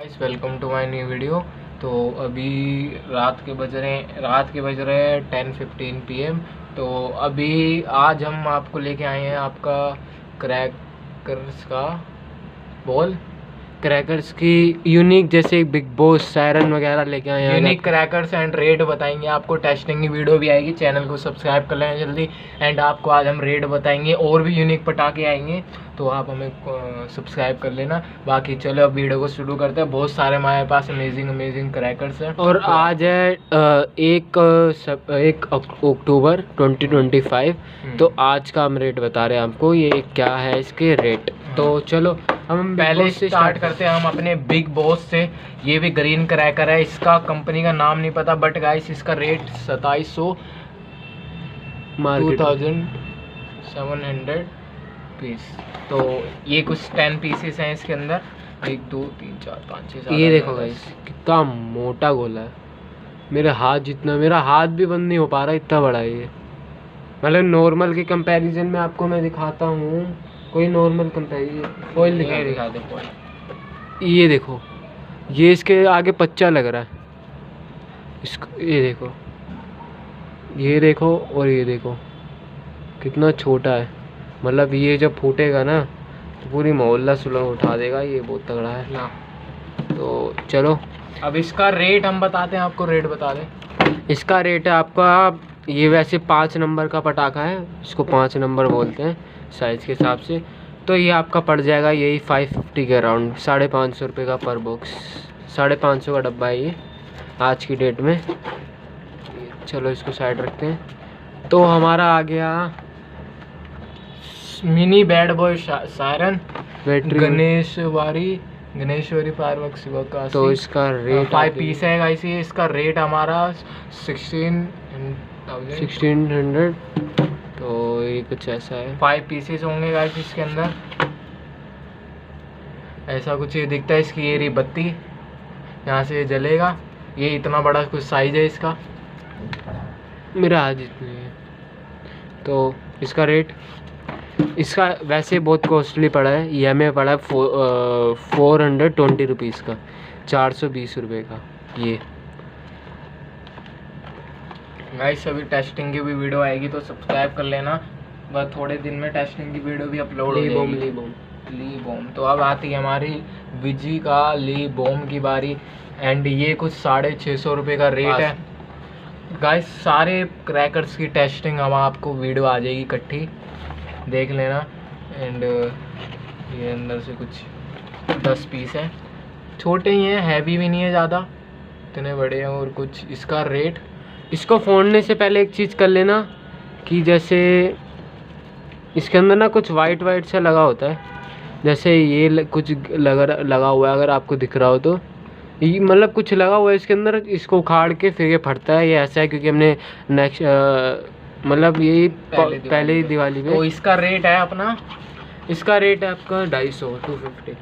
Welcome to my new video. तो अभी रात के बज रहे हैं 10:15 PM। तो अभी आज हम आपको लेके आए हैं आपका क्रैकर्स की यूनिक, जैसे बिग बॉस सायरन वगैरह लेके आए हैं। यूनिक क्रैकर्स एंड रेट बताएंगे आपको। टेस्टिंग की वीडियो भी आएगी, चैनल को सब्सक्राइब कर लेना जल्दी। एंड आपको आज हम रेट बताएंगे, और भी यूनिक पटाखे आएंगे तो आप हमें सब्सक्राइब कर लेना। बाकी चलो अब वीडियो को शुरू करते हैं। बहुत सारे हमारे पास अमेजिंग क्रैकर्स हैं। और तो आज है 1 अक्टूबर 2025। तो आज का हम रेट बता रहे हैं आपको, ये क्या है इसके रेट। तो चलो हम पहले से स्टार्ट करते हैं हम अपने बिग बॉस से। ये भी ग्रीन क्रैकर है, इसका कंपनी का नाम नहीं पता, बट गाइस इसका रेट 2700 पीस। तो ये कुछ 10 पीसेस हैं इसके अंदर। 1 2 3 4 5 6 7। ये देखो गाइस कितना मोटा गोला है, मेरा हाथ भी बंद नहीं हो पा रहा, इतना बड़ा है ये। मतलब नॉर्मल के कंपैरिजन में आपको मैं दिखाता हूँ, कोई नॉर्मल कंपैरिजन फॉइल दिखा दे फॉइल। ये देखो, ये इसके आगे पच्चा लग रहा है इसको। ये देखो और ये देखो कितना छोटा है। मतलब ये जब फूटेगा ना तो पूरी मोहल्ला सुलह उठा देगा, ये बहुत तगड़ा है ना। तो चलो अब इसका रेट हम बताते हैं आपको, रेट बता दें। इसका रेट है आपका, ये वैसे 5 नंबर का पटाखा है, इसको 5 नंबर बोलते हैं साइज़ के हिसाब से। तो ये आपका पड़ जाएगा यही 550 के अराउंड, 550 रुपये का पर बॉक्स। 550 का डब्बा है ये आज की डेट में। चलो इसको साइड रखते हैं। तो हमारा आ गया mini bad boy siren battery Ganeshwari fireworks का। तो इसका रेट 5 पीस है गाइस ये। इसका रेट हमारा 1600। तो ये कुछ ऐसा है, 5 पीसेस होंगे गाइस इसके अंदर। ऐसा कुछ ये दिखता है। इसकी ये रही बत्ती, यहाँ से ये जलेगा। ये इतना बड़ा कुछ साइज है इसका, मेरा हाथ इतनी है। तो इसका रेट, इसका वैसे बहुत कॉस्टली पड़ा है, ये हमें पड़ा है 420 रुपीज़ का, 420 रुपये का ये। गाइस अभी टेस्टिंग की भी वीडियो आएगी तो सब्सक्राइब कर लेना। बस थोड़े दिन में टेस्टिंग की वीडियो भी अपलोड हो जाएगी। ली बॉम। तो अब आती है हमारी विजी का ली बॉम की बारी। एंड ये कुछ 650 रुपये का रेट है गाइस। सारे क्रैकर्स की टेस्टिंग हम आपको वीडियो आ जाएगी इकट्ठी, देख लेना। एंड ये अंदर से कुछ 10 पीस हैं, छोटे ही हैं, हैवी भी नहीं है ज़्यादा, इतने बड़े हैं। और कुछ इसका रेट, इसको फोड़ने से पहले एक चीज़ कर लेना कि जैसे इसके अंदर ना कुछ वाइट सा लगा होता है, जैसे ये कुछ लगा हुआ है, अगर आपको दिख रहा हो तो ये मतलब कुछ लगा हुआ है इसके अंदर। इसको उखाड़ के फिर ये फटता है, ये ऐसा है क्योंकि हमने नेक्स्ट मतलब यही पहले ही दिवाली में। तो इसका रेट है अपना, इसका रेट है आपका 250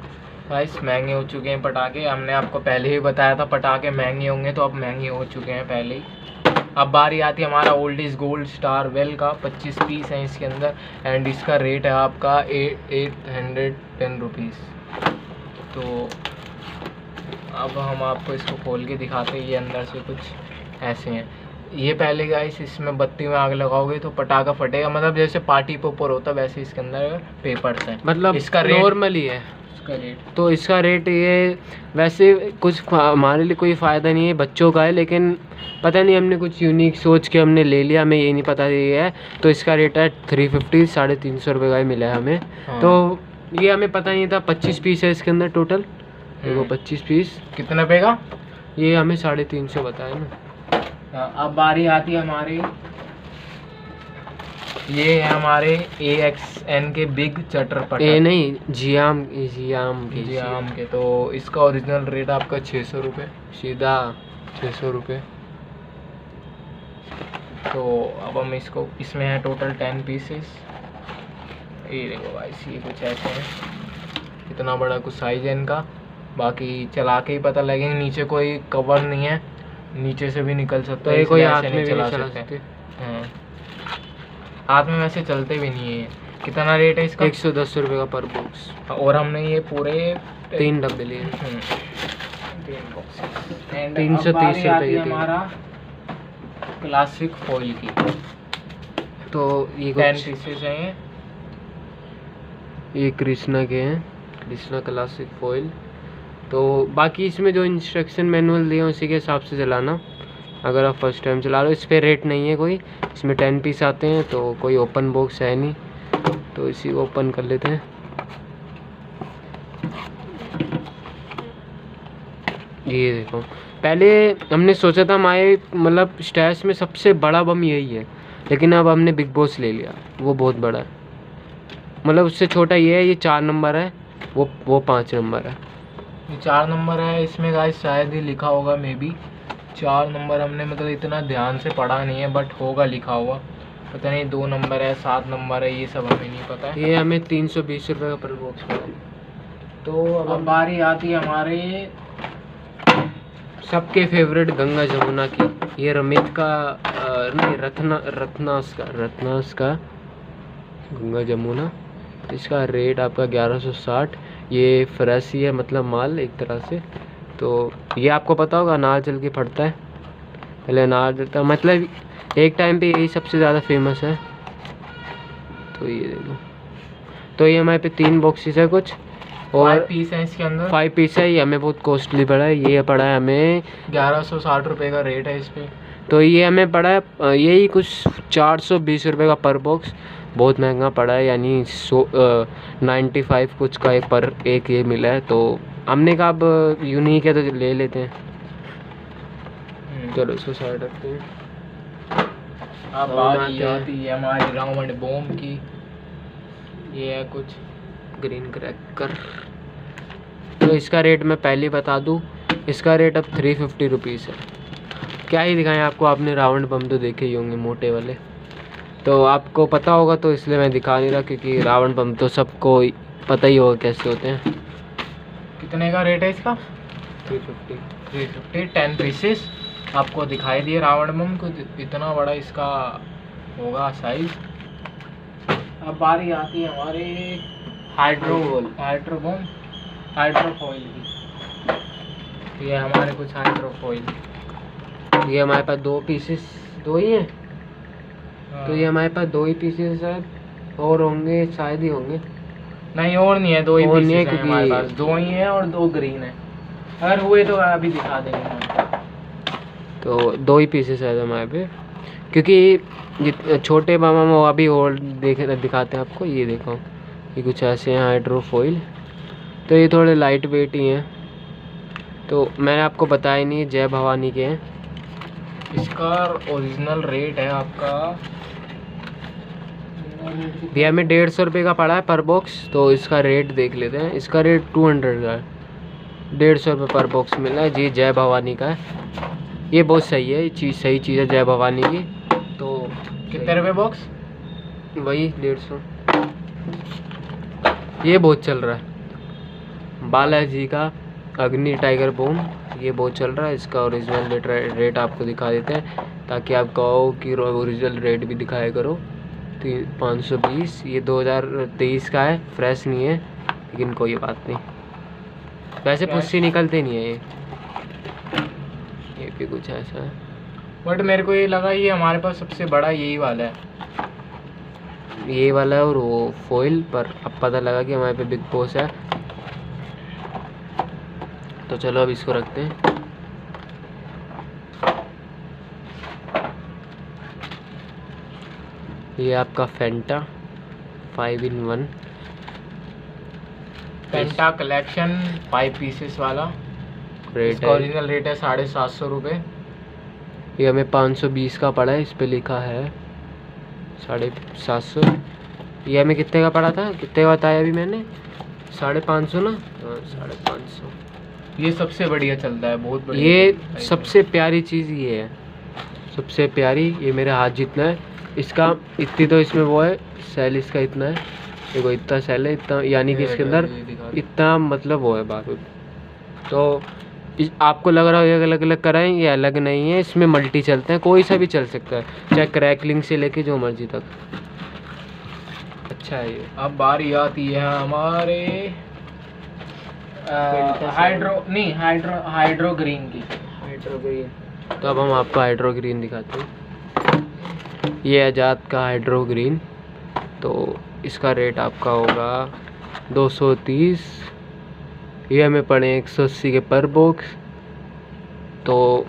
गाइस। महंगे हो चुके हैं पटाखे, हमने आपको पहले ही बताया था पटाखे महंगे होंगे, तो अब महंगे हो चुके हैं पहले ही। अब बारी आती है हमारा old is gold star well का। 25 पीस हैं इसके अंदर। एंड इसका रेट है आपका 810 रुपीज़। तो अब हम आपको इसको खोल के दिखाते हैं। ये अंदर से कुछ ऐसे हैं ये। पहले गाइस इसमें बत्ती में आग लगाओगे तो पटाखा फटेगा, मतलब जैसे पार्टी पोपर होता है वैसे इसके अंदर पेपर्स हैं। मतलब इसका रेट नॉर्मल ही है इसका रेट। तो इसका रेट ये वैसे कुछ हमारे लिए कोई फ़ायदा नहीं है, बच्चों का है, लेकिन पता नहीं हमने कुछ यूनिक सोच के हमने ले लिया, हमें ये नहीं पता ये है। तो इसका रेट है 350, 350 रुपये का ही मिला है हमें। हाँ। तो ये हमें पता नहीं था। 25 पीस है इसके अंदर टोटल। देखो 25 पीस कितना रुपये का, ये हमें 350 बताया ना। अब बारी आती है हमारी, ये है हमारे AXN के बिग चटर नहीं जियाम के। तो इसका ओरिजिनल रेट आपका 600 रुपये, सीधा 600 रुपये। तो अब हम इसको, इसमें है टोटल 10 पीसेस। ये देखो भाई, ये कुछ ऐसे हैं, इतना बड़ा कुछ साइज है इनका। बाकी चला के ही पता लगेगा। नीचे कोई कवर नहीं है, नीचे से भी निकल सकता है, कोई हाथ में भी चला सकते। हाँ, हाथ में वैसे चलते भी नहीं है। कितना रेट है इसका? 110 रुपये का पर बॉक्स। और हमने ये पूरे 3 डब्बे लिए। 3 बॉक्सेस एंड 330 रुपए की हमारा क्लासिक फॉइल की। तो ये 10 पीसेस हैं ये कृष्णा के हैं, कृष्णा क्लासिक फॉइल। तो बाकी इसमें जो इंस्ट्रक्शन मैनुअल दिए हैं उसी के हिसाब से चलाना। अगर आप फर्स्ट टाइम चला रहे हो, इस पर रेट नहीं है कोई, इसमें 10 पीस आते हैं तो कोई ओपन बॉक्स है नहीं, तो इसी को ओपन कर लेते हैं। ये देखो, पहले हमने सोचा था हमारे मतलब स्टैश में सबसे बड़ा बम यही है, लेकिन अब हमने बिग बॉस ले लिया, वो बहुत बड़ा है। मतलब उससे छोटा ये है, ये 4 नंबर है, वो 5 नंबर है। ये 4 नंबर है। इसमें गाइस शायद ही लिखा होगा, मे बी 4 नंबर। हमने मतलब इतना ध्यान से पढ़ा नहीं है, बट होगा लिखा हुआ, पता नहीं 2 नंबर है 7 नंबर है, ये सब हमें नहीं पता है। ये हमें 320 रुपये का पर बॉक्स पड़ा है। तो अब बारी आती है हमारे सबके फेवरेट गंगा जमुना की। ये रमित का नहीं, रत्नास का गंगा जमुना। इसका रेट आपका 1160। ये फ्रेश ही है, मतलब माल एक तरह से। तो ये आपको पता होगा अनारजल की फटता है, पहले अनारजल था, मतलब एक टाइम पे यही सबसे ज़्यादा फेमस है। तो ये देखो, तो ये हमारे पे 3 बॉक्सेस है कुछ, और 5 पीस है इसके अंदर। 5 पीस है। ये हमें बहुत कॉस्टली पड़ा है, ये पड़ा है हमें 1160 रुपये का रेट है इस पर। तो ये हमें पड़ा है यही कुछ 420 रुपये का पर बॉक्स, बहुत महंगा पड़ा है, यानी 95 कुछ का एक ये मिला है। तो हमने कहा अब यूनिक है तो ले लेते हैं। चलो इसको साइड रखते हैं। अब बारी आती है हमारी रावण बॉम्ब की। ये है कुछ ग्रीन क्रैकर। तो इसका रेट मैं पहले बता दूं, इसका रेट अब 350 रुपीज़ है। क्या ही दिखाएं आपको, आपने रावण बम तो देखे ही होंगे मोटे वाले, तो आपको पता होगा, तो इसलिए मैं दिखा नहीं रहा, क्योंकि रावण बम तो सबको पता ही होगा कैसे होते हैं। कितने का रेट है इसका? 350। 10 पीसेस आपको दिखाई दिए रावण बम को, इतना बड़ा इसका होगा साइज। अब बारी आती है हमारे हाइड्रोफॉइल की। ये हमारे कुछ हाइड्रोफॉइल, ये हमारे पास 2 पीसेस, 2 ही हैं। तो ये हमारे पास 2 ही पीसेस है, और होंगे शायद ही होंगे, नहीं और नहीं है, 2 ही पीसेस हैं क्योंकि हमारे पास, 2 ही हैं और 2 ग्रीन है। अगर हुए तो अभी दिखा देंगे हम। तो 2 ही पीसेस है हमारे पे, क्योंकि छोटे मामा वो अभी और दिखाते हैं आपको। ये देखो, ये कुछ ऐसे हैं हाइड्रोफॉइल, तो ये थोड़े लाइट वेट ही हैं। तो मैंने आपको बताया नहीं, जय भवानी के हैं। इसका ओरिजिनल रेट है आपका भैया हमें 150 रुपये का पड़ा है पर बॉक्स। तो इसका रेट देख लेते हैं, इसका रेट 200 का है, 150 रुपये पर बॉक्स मिल रहा है जी। जय भवानी का है, ये बहुत सही है, ये चीज़ सही चीज़ है जय भवानी की। तो कितने रुपये बॉक्स? वही 150। ये बहुत चल रहा है। बालाजी का अग्नि टाइगर बॉम, ये बहुत चल रहा है। इसका ओरिजिनल रेट आपको दिखा देते हैं, ताकि आप कहो कि ओरिजिनल रेट भी दिखाया करो। 520, ये 2023 का है, फ्रेश नहीं है, लेकिन कोई बात नहीं, वैसे पुस्सी निकलते नहीं है ये भी कुछ ऐसा है। बट मेरे को ये लगा ये हमारे पास सबसे बड़ा यही वाला है, ये वाला है, और वो फॉइल पर अब पता लगा कि हमारे पे बिग बॉस है। तो चलो अब इसको रखते हैं। ये आपका फेंटा 5 in 1 फेंटा कलेक्शन 5 पीसेस वाला रेट इसका है। ओरिजिनल रेट है 750 रुपये। ये हमें 520 का पड़ा है, इस पे लिखा है 750। ये हमें कितने का पड़ा था, कितने का बताया अभी मैंने? 550 ना? हाँ 550। ये सबसे बढ़िया चलता है, बहुत बढ़िया। ये सबसे प्यारी चीज़ ये है, सबसे प्यारी। ये मेरे हाथ जितना है, इसका इतनी तो इसमें वो है, सेल इसका इतना है, देखो इतना सेल है, इतना, यानी कि इसके अंदर इतना मतलब वो है बारूद। तो आपको लग रहा हो ये अलग अलग कराएं, ये अलग नहीं है, इसमें मल्टी चलते हैं, कोई सा भी चल सकता है, चाहे क्रैकलिंग से लेके जो मर्जी तक। अच्छा है ये। अब बारी आती है हमारे हाइड्रो ग्रीन की। Hydro green. तो अब हम आपको हाइड्रो ग्रीन दिखाते हैं। ये आज़ाद का हाइड्रो ग्रीन। तो इसका रेट आपका होगा 230। ये हमें पड़े 180 के पर बॉक्स। तो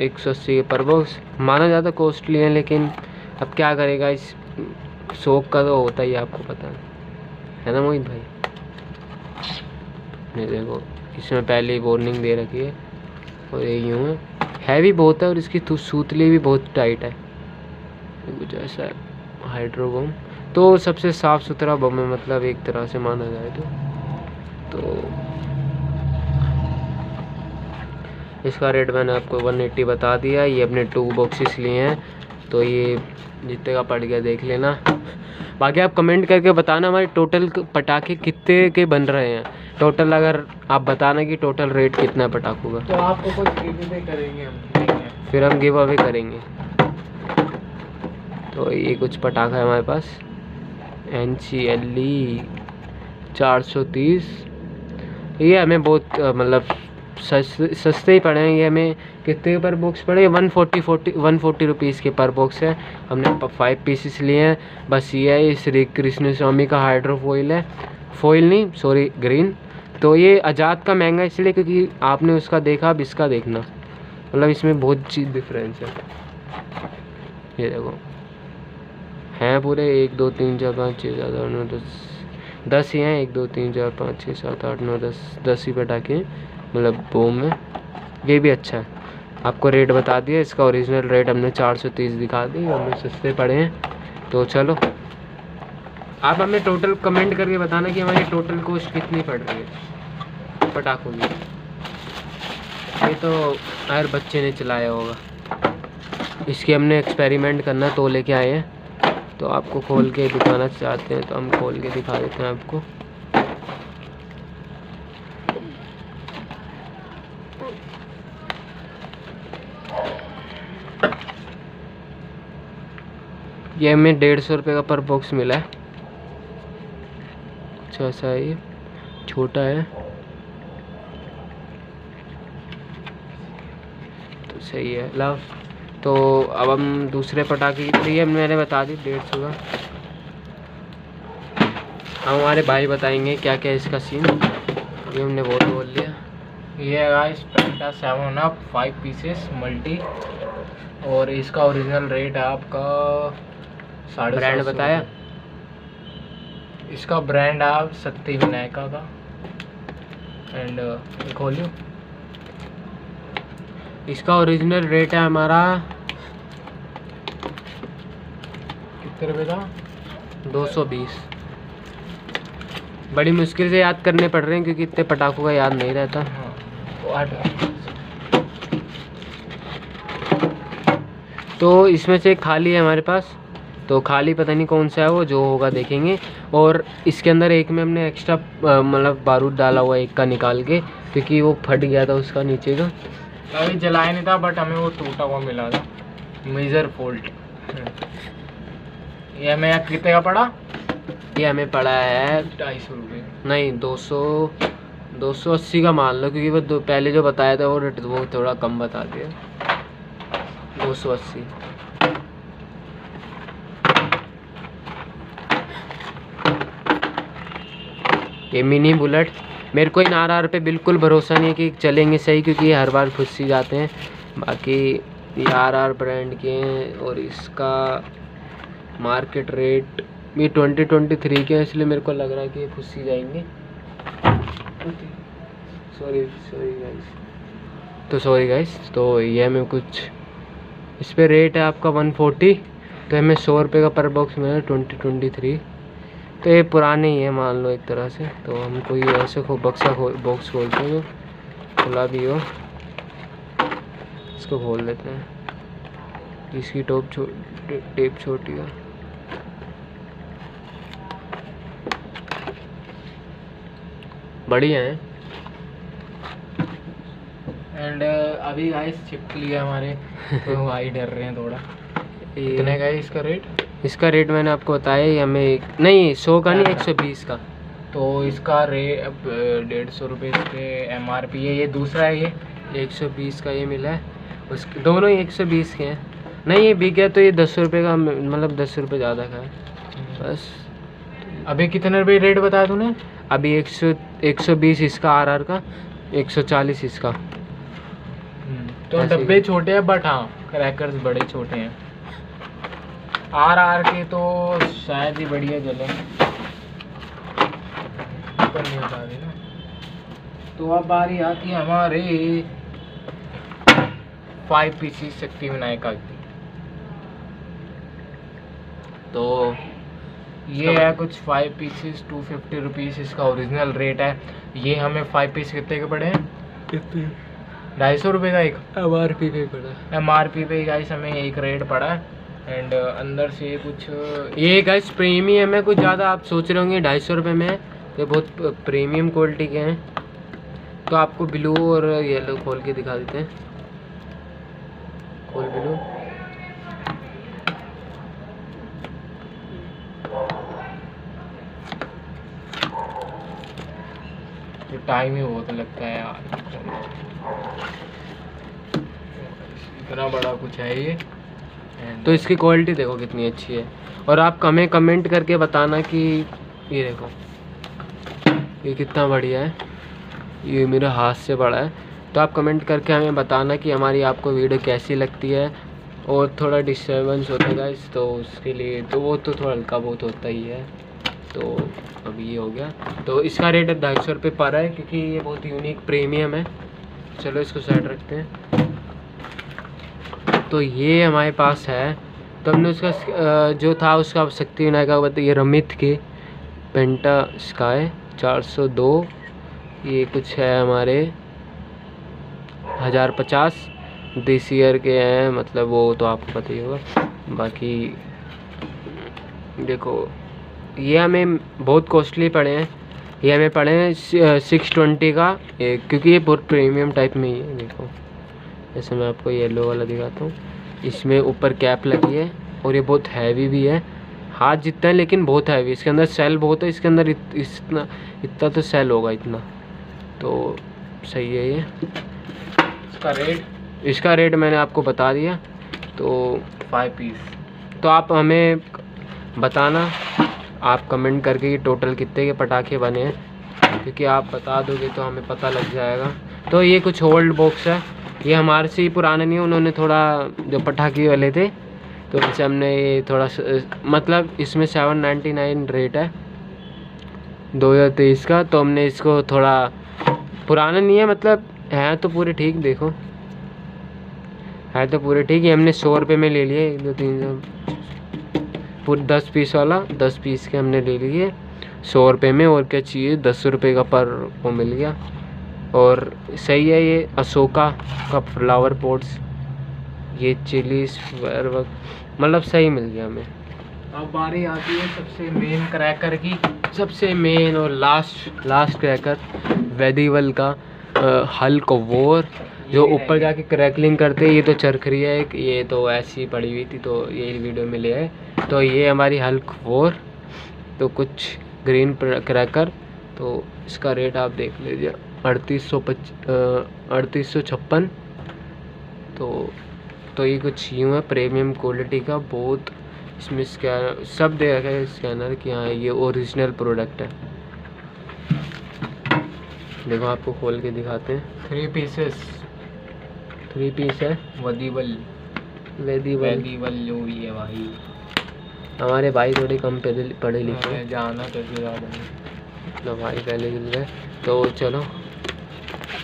180 के पर बॉक्स माना जाता कॉस्टली है, लेकिन अब क्या करेगा, इस शौक का तो होता ही, आपको पता है ना मोहित भाई। ये देखो, इसमें पहले ही वार्निंग दे रखी है और ये यूँ है, हैवी बहुत है और इसकी सूतली भी बहुत टाइट है। कुछ ऐसा है हाइड्रो बम। तो सबसे साफ़ सुथरा बम है, मतलब एक तरह से माना जाए तो इसका रेट मैंने आपको 180 बता दिया। ये अपने 2 बॉक्सेस लिए हैं, तो ये जितने का पड़ गया देख लेना। बाकी आप कमेंट करके बताना हमारे टोटल पटाखे कितने के बन रहे हैं। टोटल अगर आप बताना कि टोटल रेट कितना है पटाखों का, तो आपको कुछ गिव अवे करेंगे हम, फिर हम गिव अवे करेंगे। तो ये कुछ पटाखा है हमारे पास, NCLE 430। ये हमें बहुत मतलब सस्ते ही पड़े हैं। ये हमें कितने पर बॉक्स पड़े, 140 रुपीज़ के पर बॉक्स है। हमने 5 पीसेस लिए हैं। बस ये है, श्री कृष्ण स्वामी का हाइड्रो फॉइल है, फॉइल नहीं सॉरी ग्रीन। तो ये आज़ाद का महंगा इसलिए क्योंकि आपने उसका देखा, अब इसका देखना, मतलब इसमें बहुत चीज़ डिफरेंस है। ये देखो हैं पूरे 1 2 3 4 5 6 7 8 9 10 ही हैं। 1 2 3 4 5 6 7 8 9 10 ही पटाखे हैं, मतलब बम में। ये भी अच्छा है, आपको रेट बता दिया। इसका ओरिजिनल रेट हमने 430 दिखा दी, हमें सस्ते पड़े हैं। तो चलो, आप हमें टोटल कमेंट करके बताना कि हमारी टोटल कॉस्ट कितनी पड़ रही है पटाखों की। ये तो हर बच्चे ने चलाया होगा। इसकी हमने एक्सपेरिमेंट करना तो लेके आए हैं, तो आपको खोल के दिखाना चाहते हैं तो हम खोल के दिखा देते हैं आपको। ये हमें 150 रुपये का पर बॉक्स मिला है। कुछ ऐसा है, ये छोटा है तो सही है लव। तो अब हम दूसरे पटाखे की, ये मैंने बता दी 150 का। हमारे भाई बताएंगे क्या क्या है इसका सीन। ये हमने बहुत बोल लिया। ये गाइस पेंटा 7 अप 5 पीसेस मल्टी, और इसका ओरिजिनल रेट है आपका 750। ब्रांड बताया इसका ब्रांड आप शक्ति विनायका का। एंड खोलियो, इसका ओरिजिनल रेट है हमारा कितने रुपये का, 220। बड़ी मुश्किल से याद करने पड़ रहे हैं क्योंकि इतने पटाखों का याद नहीं रहता। हाँ तो 8। तो इसमें से खाली है हमारे पास, तो खाली पता नहीं कौन सा है वो, जो होगा देखेंगे। और इसके अंदर एक में हमने एक्स्ट्रा मतलब बारूद डाला हुआ है, एक का निकाल के, क्योंकि वो फट गया था उसका नीचे का। अभी जलाया नहीं था, बट हमें वो टूटा हुआ मिला था, मेजर फॉल्ट। ये हमें कितने का पड़ा, ये हमें पड़ा है 250 रुपये, नहीं 280 का मान लो, क्योंकि वो पहले जो बताया था वो थोड़ा कम बता दिया, 280। ये मिनी बुलेट, मेरे को इन RR पे बिल्कुल भरोसा नहीं है कि चलेंगे सही, क्योंकि ये हर बार फुस ही जाते हैं। बाकी ये RR ब्रांड के हैं और इसका मार्केट रेट ये 2023 के हैं, इसलिए मेरे को लग रहा है कि ये फुस ही जाएंगे। सॉरी गाइस, तो ये हमें कुछ इस पे रेट है आपका 140, तो हमें 100 रुपये का पर बॉक्स मिला 2023। तो ये पुराने ही है मान लो एक तरह से। तो हमको ये ऐसे बॉक्स खोलते हैं, खुला भी हो, इसको खोल लेते हैं। इसकी टेप छोटी है, बढ़िया है। एंड अभी गाइस चिपक लिया हमारे, तो भाई डर रहे हैं थोड़ा। कितने का है इसका रेट? इसका रेट मैंने आपको बताया ही, हमें नहीं 100 का नहीं 120 का, तो इसका रेट 150 रुपये इसके MRP है। ये दूसरा है, ये 120 का ये मिला है। उसके दोनों ही 120 के हैं। नहीं ये बिक गया तो ये 10 रुपये का, मतलब 10 रुपये ज़्यादा का है बस। अभी कितने रुपये रेट बताया तूने? अभी 120 इसका RR का, 140 इसका। तो ऐसे डब्बे छोटे हैं बट हाँ क्रैकर्स बड़े छोटे हैं। RR के तो शायद ही बढ़िया जले, ऊपर नहीं उठा दी ना। तो अब बारी आती है हमारे 5 पीसीस शक्ति विनायका की। तो ये है कुछ 5 पीसेस 250 रुपीज़ इसका ओरिजिनल रेट है। ये हमें 5 पीस कितने के पड़े हैं? कितने? 250 रुपये का एक MRP पे पड़ा। MRP पे गाइस हमें एक रेट पड़ा है। एंड अंदर से कुछ ये गाइस प्रीमियम है, कुछ ज़्यादा आप सोच रहे होंगे 250 रुपये में है, ये बहुत प्रीमियम क्वालिटी के हैं। तो आपको ब्लू और येलो खोल के दिखा देते हैं। खोल ब्लू। तो टाइम ही बहुत लगता है यार, इतना बड़ा कुछ है ये। तो इसकी क्वालिटी देखो कितनी अच्छी है। और आप हमें कमेंट करके बताना कि ये देखो ये कितना बढ़िया है। ये मेरे हाथ से बड़ा है। तो आप कमेंट करके हमें बताना कि हमारी आपको वीडियो कैसी लगती है। और थोड़ा डिस्टर्बेंस होता है गाइस, तो उसके लिए तो वो तो थोड़ा हल्का बहुत होता ही है। तो अब ये हो गया। तो इसका रेट 250 रुपये पर है, क्योंकि ये बहुत यूनिक प्रीमियम है। चलो इसको साइड रखते हैं। तो ये हमारे पास है। तो हमने उसका जो था उसका शक्ति विनायका का ये रमित के पेंटा स्काई 402, ये कुछ है हमारे 1050 दिस ईयर के हैं, मतलब वो तो आपको पता ही होगा। बाकी देखो ये हमें बहुत कॉस्टली पड़े हैं। ये हमें पड़े हैं 620 का, क्योंकि ये बहुत प्रीमियम टाइप में ही है। देखो जैसे मैं आपको येलो वाला दिखाता हूँ, इसमें ऊपर कैप लगी है और ये बहुत हैवी भी है, हाथ जितना है लेकिन बहुत हैवी। इसके अंदर सेल बहुत है, इसके अंदर इतना तो सेल होगा इतना, तो सही है ये। इसका रेट मैंने आपको बता दिया। तो 5 पीस तो आप हमें बताना, आप कमेंट करके कि टोटल कितने के पटाखे बने हैं, क्योंकि आप बता दोगे तो हमें पता लग जाएगा। तो ये कुछ ओल्ड बॉक्स है, ये हमारे से ही पुराने नहीं, उन्होंने थोड़ा जो पटाखे वाले थे तो उनसे हमने ये थोड़ा मतलब इसमें 799 रेट है 2023 का। तो हमने इसको थोड़ा पुराना नहीं है, मतलब है तो पूरे ठीक, देखो है तो पूरे ठीक है। हमने 100 रुपये में ले लिए, 1 2 3 पूरे 10 पीस वाला, 10 पीस के हमने ले लिए 100 रुपये में। और क्या चाहिए, 10 रुपये का पर वो मिल गया। और सही है। ये अशोका का फ्लावर पॉट्स, ये चिलीज मतलब सही मिल गया हमें। अब बारी आती है सबसे मेन क्रैकर की। सबसे मेन और लास्ट क्रैकर वेदीवल का हल्क वॉर, जो ऊपर जाके क्रैकलिंग करते हैं। ये तो चरखरी है एक, ये तो ऐसी पड़ी हुई थी तो यही वीडियो में ले आए। तो ये हमारी हल्क वॉर, तो कुछ ग्रीन क्रैकर। तो इसका रेट आप देख लीजिए 3856। तो ये कुछ यूँ है, प्रीमियम क्वालिटी का बहुत। इसमें स्कैनर सब दे रखा है, स्कैनर कि हाँ ये ओरिजिनल प्रोडक्ट है। देखो आपको खोल के दिखाते हैं। 3 पीसेस 3 पीस है वेदीवल जो भी है भाई। हमारे भाई थोड़े कम पढ़े लिखे हैं, जाना कैसे ज़्यादा तो भाई पहले गिर रहे। तो चलो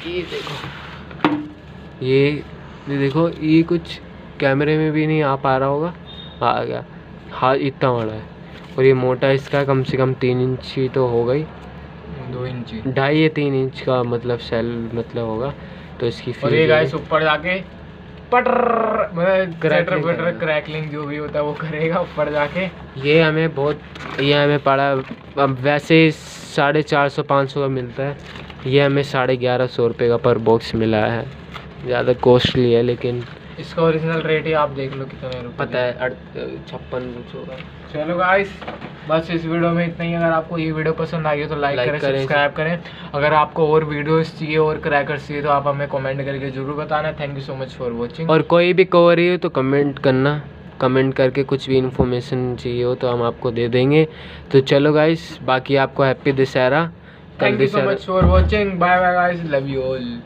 ये देखो, ये देखो, ये कुछ कैमरे में भी नहीं आ पा रहा होगा, आ गया। हाँ इतना बड़ा है। और ये मोटा इसका कम से कम 3 इंच ही तो होगा ही, 2 इंच 2.5 या 3 इंच का मतलब सेल मतलब होगा। तो इसकी और ये गाइस ऊपर जाके क्रैकलिंग जो भी होता है वो करेगा ऊपर जाके। ये हमें पड़ा, अब वैसे 450-500 का मिलता है, ये हमें 1150 रुपये का पर बॉक्स मिला है। ज़्यादा कॉस्टली है, लेकिन इसका ओरिजिनल रेट ही आप देख लो कितना रुपये पता है 56 कुछ होगा। चलो गाइस बस इस वीडियो में इतना ही। अगर आपको ये वीडियो पसंद आई हो तो लाइक करें, सब्सक्राइब करें। अगर आपको और वीडियोस चाहिए और क्रैकर्स चाहिए तो आप हमें कमेंट करके जरूर बताना। Thank you so much for watching. और कोई भी क्वेरी हो तो कमेंट करना, कमेंट करके कुछ भी इन्फॉर्मेशन चाहिए हो तो हम आपको दे देंगे। तो चलो गाइस, बाकी आपको happy Dussehra. Thank you so much for watching. Bye bye guys, love you all.